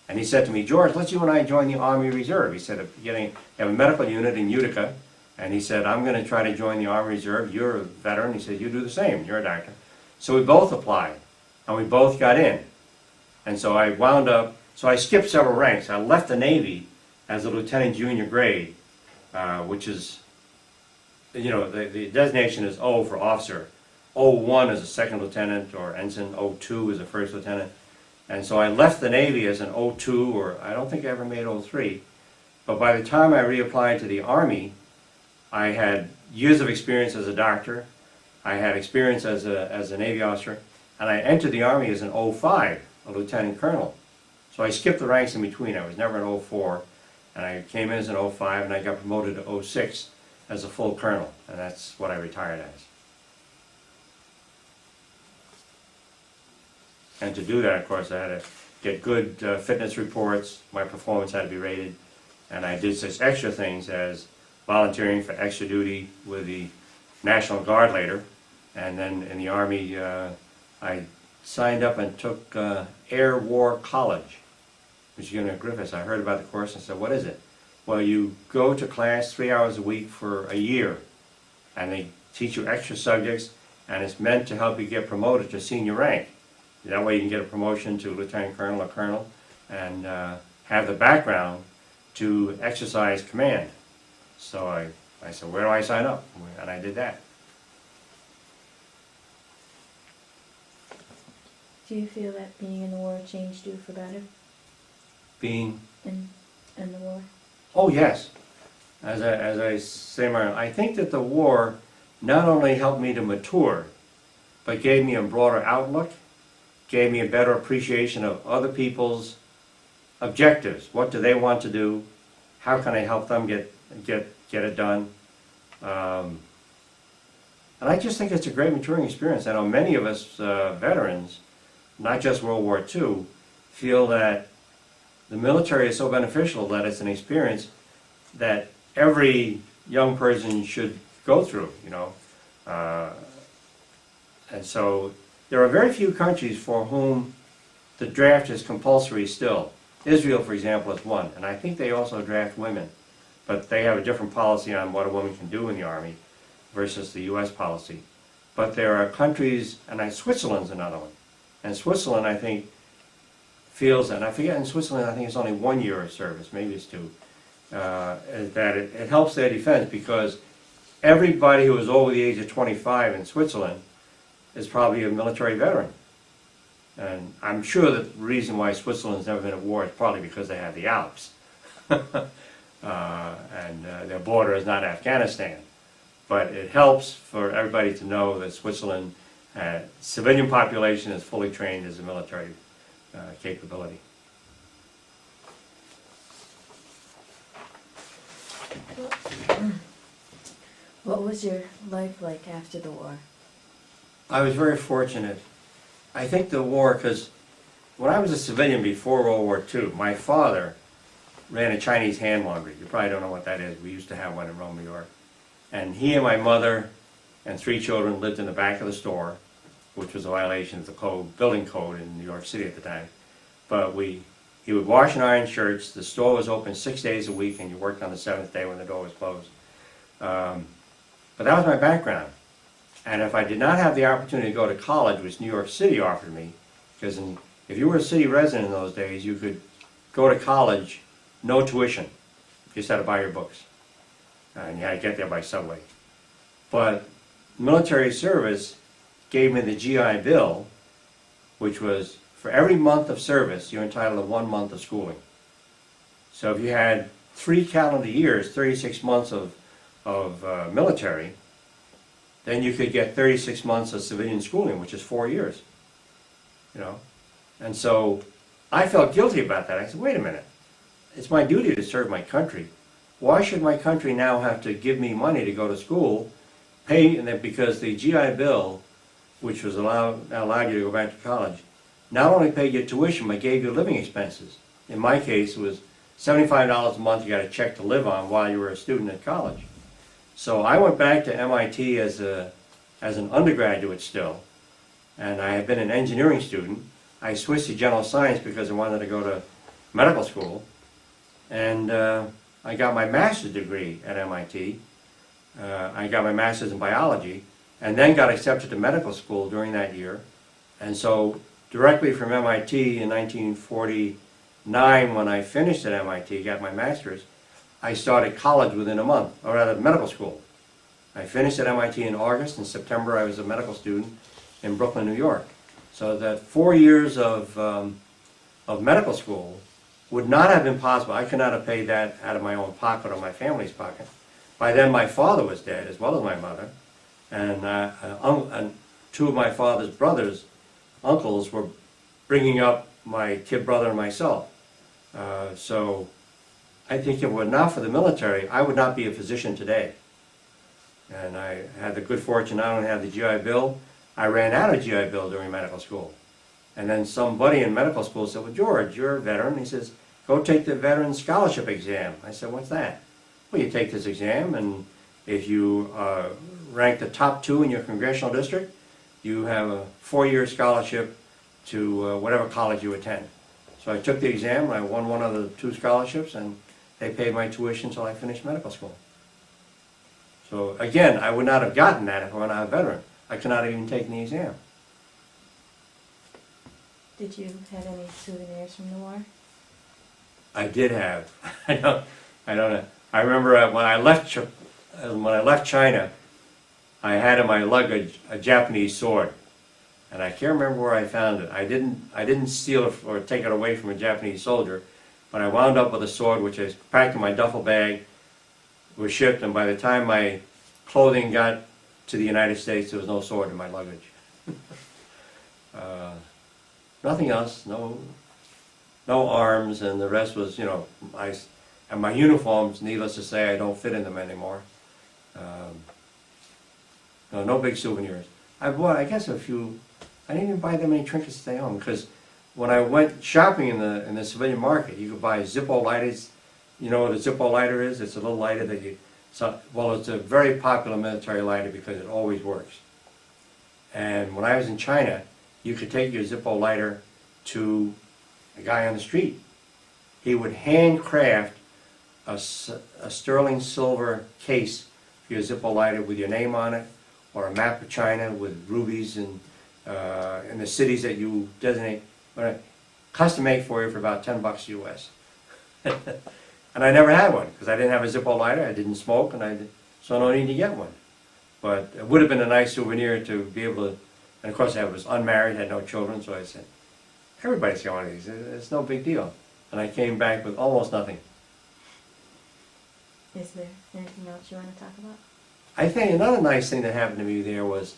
And he said to me, George, let's you and I join the Army Reserve. He said, they have a medical unit in Utica, and he said, I'm going to try to join the Army Reserve. You're a veteran. He said, you do the same. You're a doctor. So we both applied, and we both got in. And so I wound up, so I skipped several ranks. I left the Navy as a lieutenant junior grade, which is, the designation is O for officer. O1 is a second lieutenant or ensign. O2 is a first lieutenant. And so I left the Navy as an O2, or I don't think I ever made O3. But by the time I reapplied to the Army, I had years of experience as a doctor. I had experience as a Navy officer. And I entered the Army as an O5, a lieutenant colonel. So I skipped the ranks in between. I was never an O4. And I came in as an O5, and I got promoted to O6 as a full colonel. And that's what I retired as. And to do that, of course, I had to get good fitness reports. My performance had to be rated. And I did such extra things as volunteering for extra duty with the National Guard later. And then in the Army, I signed up and took Air War College, which is in Griffiths. I heard about the course and said, what is it? Well, you go to class 3 hours a week for a year. And they teach you extra subjects. And it's meant to help you get promoted to senior rank. That way you can get a promotion to lieutenant colonel or colonel and have the background to exercise command. So I said, where do I sign up? And I did that. Do you feel that being in the war changed you for better? Being? In the war? Oh, yes. As I say, I think that the war not only helped me to mature, but gave me a broader outlook, gave me a better appreciation of other people's objectives. What do they want to do? How can I help them get it done? And I just think it's a great maturing experience. I know many of us veterans, not just World War II, feel that the military is so beneficial that it's an experience that every young person should go through, and so there are very few countries for whom the draft is compulsory still. Israel, for example, is one, and I think they also draft women, but they have a different policy on what a woman can do in the Army versus the U.S. policy. But there are countries, and Switzerland's another one, and Switzerland, I think, feels, and I forget, in Switzerland, I think it's only 1 year of service, maybe it's 2, that it helps their defense because everybody who was over the age of 25 in Switzerland is probably a military veteran. And I'm sure that the reason why Switzerland's never been at war is probably because they have the Alps. Their border is not Afghanistan. But it helps for everybody to know that Switzerland, civilian population is fully trained as a military capability. What was your life like after the war? I was very fortunate. I think the war, because when I was a civilian before World War II, my father ran a Chinese hand laundry. You probably don't know what that is. We used to have one in Rome, New York. And he and my mother and 3 children lived in the back of the store, which was a violation of the building code in New York City at the time. But he would wash and iron shirts. The store was open 6 days a week, and you worked on the 7th day when the door was closed. But that was my background. And if I did not have the opportunity to go to college, which New York City offered me, because if you were a city resident in those days, you could go to college, no tuition. You just had to buy your books. And you had to get there by subway. But military service gave me the GI Bill, which was for every month of service, you're entitled to 1 month of schooling. So if you had 3 calendar years, 36 months of military, then you could get 36 months of civilian schooling, which is 4 years. You know, and so I felt guilty about that. I said, wait a minute, it's my duty to serve my country. Why should my country now have to give me money to go to school, pay, and then because the GI Bill, which was allowed you to go back to college, not only paid your tuition, but gave you living expenses. In my case, it was $75 a month you got a check to live on while you were a student at college. So I went back to MIT as an undergraduate still, and I had been an engineering student. I switched to general science because I wanted to go to medical school, and I got my master's degree at MIT. I got my master's in biology, and then got accepted to medical school during that year. And so directly from MIT in 1949, when I finished at MIT, got my master's, I started college within a month, or rather medical school. I finished at MIT in August. In September, I was a medical student in Brooklyn, New York. So that 4 years of medical school would not have been possible. I could not have paid that out of my own pocket or my family's pocket. By then, my father was dead, as well as my mother. And 2 of my father's brothers, uncles, were bringing up my kid brother and myself. So I think if it were not for the military, I would not be a physician today. And I had the good fortune not only to have the GI Bill, I ran out of GI Bill during medical school. And then somebody in medical school said, well, George, you're a veteran. He says, go take the Veteran Scholarship Exam. I said, what's that? Well, you take this exam, and if you rank the top 2 in your congressional district, you have a 4-year scholarship to whatever college you attend. So I took the exam, and I won one of the 2 scholarships, and they paid my tuition until I finished medical school. So again, I would not have gotten that if I were not a veteran. I could not have even taken the exam. Did you have any souvenirs from the war? I did have. I don't know. I remember when I left China, I had in my luggage a Japanese sword, and I can't remember where I found it. I didn't steal it or take it away from a Japanese soldier, but I wound up with a sword which I packed in my duffel bag, was shipped, and by the time my clothing got to the United States, there was no sword in my luggage. Nothing else, no arms, and the rest was, and my uniforms, needless to say, I don't fit in them anymore. No big souvenirs. I bought, I guess, a few. I didn't even buy that many trinkets to stay home, because when I went shopping in the civilian market, you could buy Zippo lighters. You know what a Zippo lighter is? It's a little lighter that it's a very popular military lighter because it always works. And when I was in China, you could take your Zippo lighter to a guy on the street. He would handcraft a sterling silver case for your Zippo lighter with your name on it, or a map of China with rubies and the cities that you designate, custom made for you for about $10 US. And I never had one because I didn't have a Zippo lighter. I didn't smoke, so no need to get one. But it would have been a nice souvenir to be able to, and of course I was unmarried, had no children, so I said, everybody's got one of these, it's no big deal. And I came back with almost nothing. Is there anything else you want to talk about? I think another nice thing that happened to me there was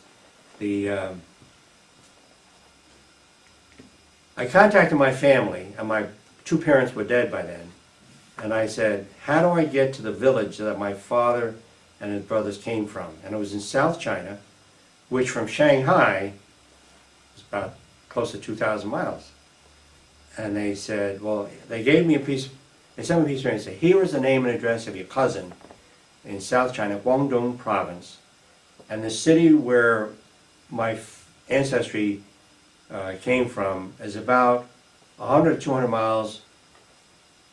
I contacted my family, and my two parents were dead by then, and I said, how do I get to the village that my father and his brothers came from? And it was in South China, which from Shanghai is about close to 2,000 miles. And they said, well, they gave me a piece, they sent me a piece of paper and said, here is the name and address of your cousin in South China, Guangdong province, and the city where my ancestry came from is about 100 to 200 miles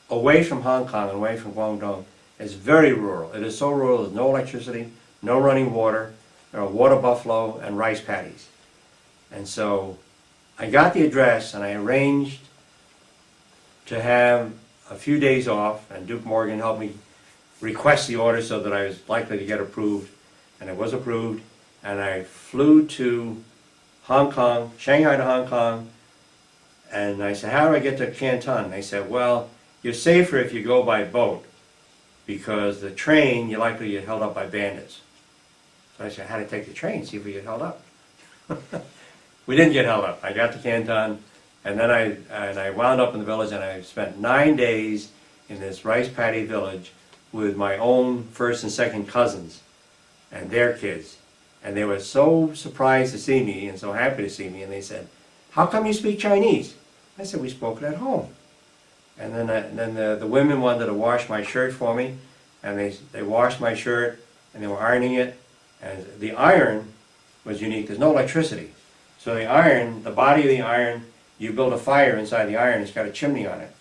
away from Hong Kong and away from Guangdong. It's very rural. It is so rural, there's no electricity, no running water, there are water buffalo and rice paddies. And so I got the address and I arranged to have a few days off, and Duke Morgan helped me request the order so that I was likely to get approved, and it was approved, and I flew to Hong Kong, Shanghai to Hong Kong, and I said, how do I get to Canton? They said, well, you're safer if you go by boat, because the train, you're likely to get held up by bandits. So I said, how to take the train, see if we get held up. We didn't get held up. I got to Canton, and then I wound up in the village, and I spent 9 days in this rice paddy village with my own first and second cousins and their kids. And they were so surprised to see me and so happy to see me, and they said, how come you speak Chinese? I said, we spoke it at home. And then the women wanted to wash my shirt for me, and they washed my shirt, and they were ironing it, and the iron was unique. There's no electricity. So the iron, the body of the iron, you build a fire inside the iron, it's got a chimney on it,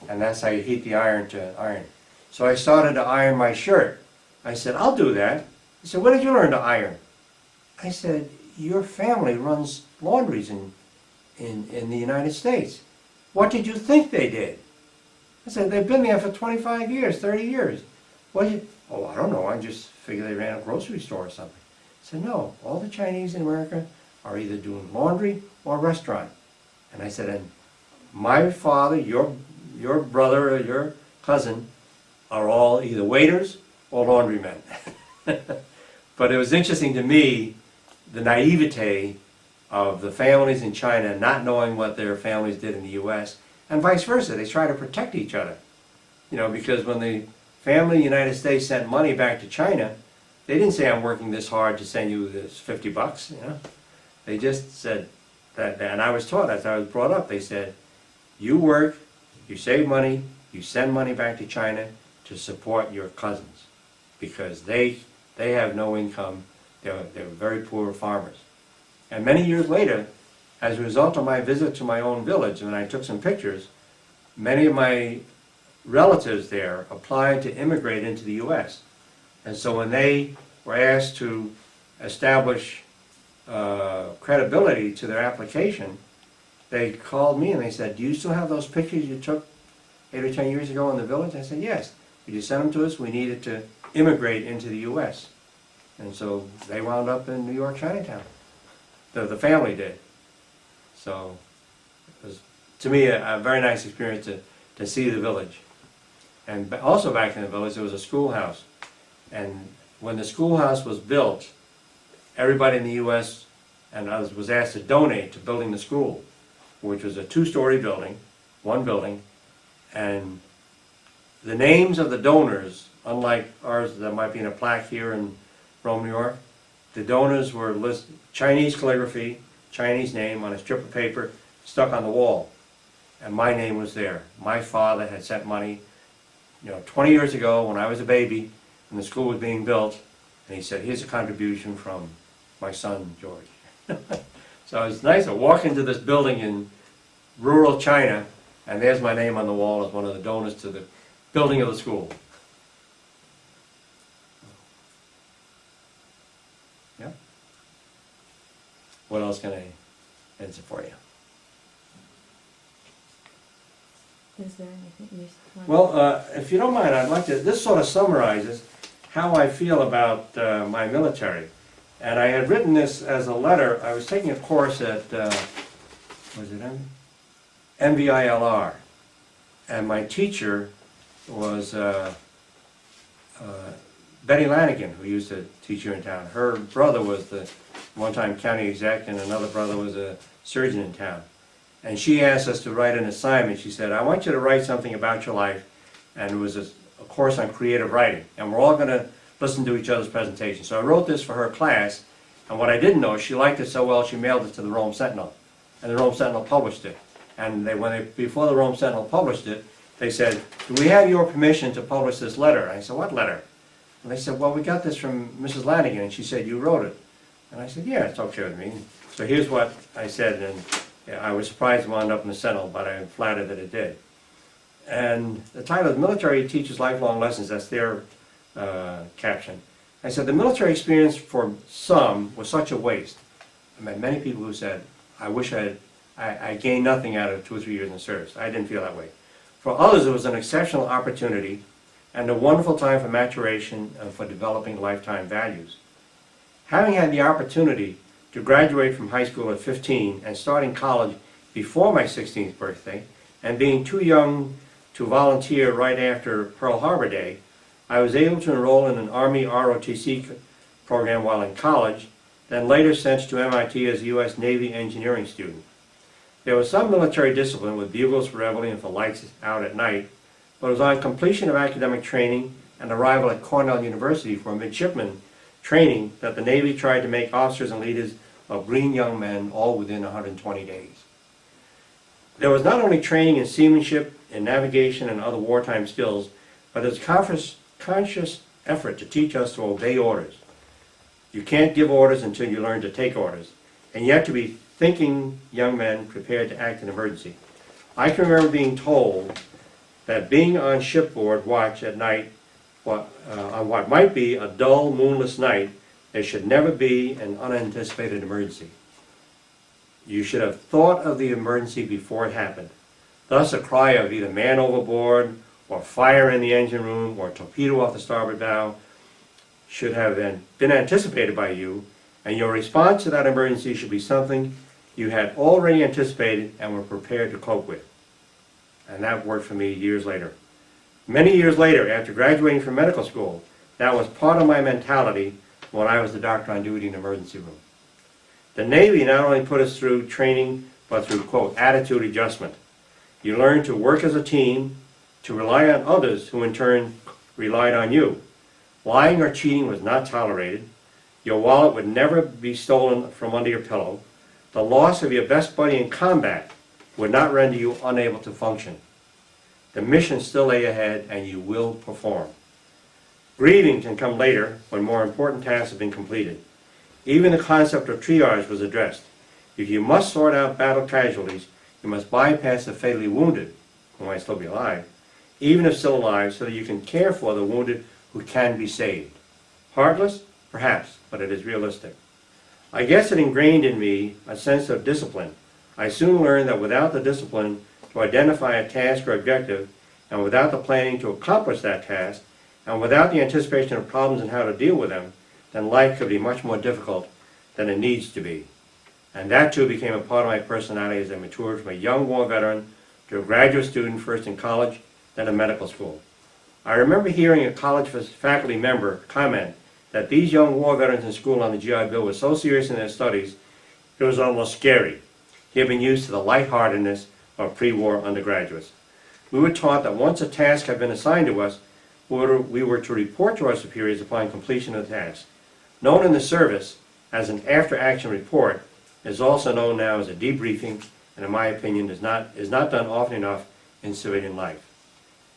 and that's how you heat the iron to iron. So I started to iron my shirt. I said, I'll do that. He said, where did you learn to iron? I said, your family runs laundries in the United States. What did you think they did? I said, they've been there for 25 years, 30 years. What did you, oh, I don't know, I just figured they ran a grocery store or something. I said, no, all the Chinese in America are either doing laundry or restaurant. And I said, and my father, your brother or your cousin are all either waiters or laundrymen. But it was interesting to me, the naivete of the families in China not knowing what their families did in the U.S., and vice versa. They try to protect each other. You know, because when the family in the United States sent money back to China, they didn't say, I'm working this hard to send you this 50 bucks, you know. They just said that, and I was taught, as I was brought up, they said, you work, you save money, you send money back to China to support your cousins, because they have no income, they're very poor farmers. And many years later, as a result of my visit to my own village, when I took some pictures, many of my relatives there applied to immigrate into the U.S. And so when they were asked to establish credibility to their application, they called me and they said, do you still have those pictures you took 8 or 10 years ago in the village? I said, yes. Could you send them to us? We needed to immigrate into the U.S. And so they wound up in New York, Chinatown. The family did. So it was, to me, a very nice experience to see the village. And also back in the village, there was a schoolhouse. And when the schoolhouse was built, everybody in the U.S. and others was asked to donate to building the school, which was a 2-story building, one building. And the names of the donors, unlike ours that might be in a plaque here in Rome, New York, the donors were listed, Chinese calligraphy, Chinese name on a strip of paper stuck on the wall. And my name was there. My father had sent money, 20 years ago when I was a baby and the school was being built, and he said, here's a contribution from my son, George. So it's nice to walk into this building in rural China, and there's my name on the wall as one of the donors to the building of the school. Yeah? What else can I answer for you? Is there anything you want? Well, if you don't mind, I'd like to, this sort of summarizes how I feel about my military. And I had written this as a letter. I was taking a course at, was it MVILR? And my teacher was Betty Lanigan, who used to teach here in town. Her brother was the one-time county exec, and another brother was a surgeon in town. And she asked us to write an assignment. She said, I want you to write something about your life. And it was a course on creative writing. And we're all going to listen to each other's presentation. So I wrote this for her class. And what I didn't know, she liked it so well, she mailed it to the Rome Sentinel. And the Rome Sentinel published it. And before the Rome Sentinel published it, they said, do we have your permission to publish this letter? And I said, what letter? And they said, well, we got this from Mrs. Lanigan, and she said you wrote it. And I said, yeah, it's okay with me. So here's what I said, and I was surprised it wound up in the Sentinel, but I'm flattered that it did. And the title is Military Teaches Lifelong Lessons. That's their caption. I said, the military experience for some was such a waste. I met many people who said, I wish I gained nothing out of 2 or 3 years in the service. I didn't feel that way. For others, it was an exceptional opportunity and a wonderful time for maturation and for developing lifetime values. Having had the opportunity to graduate from high school at 15 and starting college before my 16th birthday, and being too young to volunteer right after Pearl Harbor Day, I was able to enroll in an Army ROTC program while in college, then later sent to MIT as a U.S. Navy engineering student. There was some military discipline with bugles for reveille and for lights out at night, but it was on completion of academic training and arrival at Cornell University for midshipman training that the Navy tried to make officers and leaders of green young men all within 120 days. There was not only training in seamanship, in navigation and other wartime skills, but there was conscious effort to teach us to obey orders. You can't give orders until you learn to take orders, and yet to be thinking young men prepared to act in emergency. I can remember being told that being on shipboard watch at night on what might be a dull, moonless night, there should never be an unanticipated emergency. You should have thought of the emergency before it happened. Thus, a cry of either man overboard, or fire in the engine room, or torpedo off the starboard bow should have been anticipated by you, and your response to that emergency should be something you had already anticipated and were prepared to cope with. And that worked for me years later. Many years later, after graduating from medical school, that was part of my mentality when I was the doctor on duty in the emergency room. The Navy not only put us through training, but through, quote, attitude adjustment. You learn to work as a team, to rely on others who in turn relied on you. Lying or cheating was not tolerated. Your wallet would never be stolen from under your pillow. The loss of your best buddy in combat would not render you unable to function. The mission still lay ahead, and you will perform. Grieving can come later when more important tasks have been completed. Even the concept of triage was addressed. If you must sort out battle casualties, you must bypass the fatally wounded, who might still be alive, even if still alive, so that you can care for the wounded who can be saved. Heartless? Perhaps, but it is realistic. I guess it ingrained in me a sense of discipline. I soon learned that without the discipline to identify a task or objective, and without the planning to accomplish that task, and without the anticipation of problems and how to deal with them, then life could be much more difficult than it needs to be. And that too became a part of my personality as I matured from a young war veteran to a graduate student, first in college, then in medical school. I remember hearing a college faculty member comment that these young war veterans in school on the GI Bill were so serious in their studies, it was almost scary. He had been used to the lightheartedness of pre-war undergraduates. We were taught that once a task had been assigned to us, we were to report to our superiors upon completion of the task. Known in the service as an after-action report, is also known now as a debriefing, and in my opinion is not done often enough in civilian life.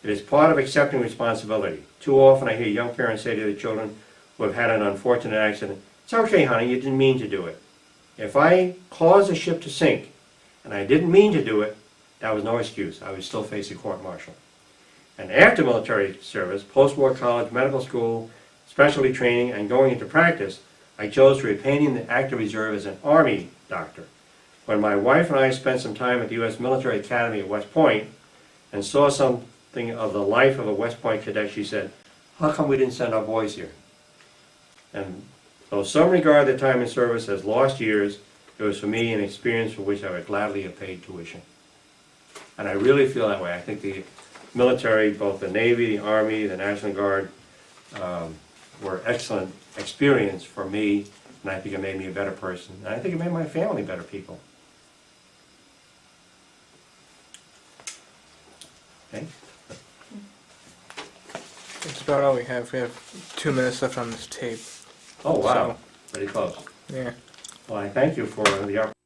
It is part of accepting responsibility. Too often I hear young parents say to their children who have had an unfortunate accident, "It's okay, honey, you didn't mean to do it." If I caused a ship to sink, and I didn't mean to do it, that was no excuse. I would still face a court-martial. And after military service, post-war college, medical school, specialty training, and going into practice, I chose to retain in the active reserve as an Army doctor. When my wife and I spent some time at the U.S. Military Academy at West Point and saw something of the life of a West Point cadet, she said, how come we didn't send our boys here? And though some regard their time in service as lost years, it was for me an experience for which I would gladly have paid tuition. And I really feel that way. I think the military, both the Navy, the Army, the National Guard, were excellent experience for me, and I think it made me a better person. And I think it made my family better people. Okay? That's about all we have. We have 2 minutes left on this tape. Oh, wow. Pretty close. Yeah. Well, I thank you for the opportunity.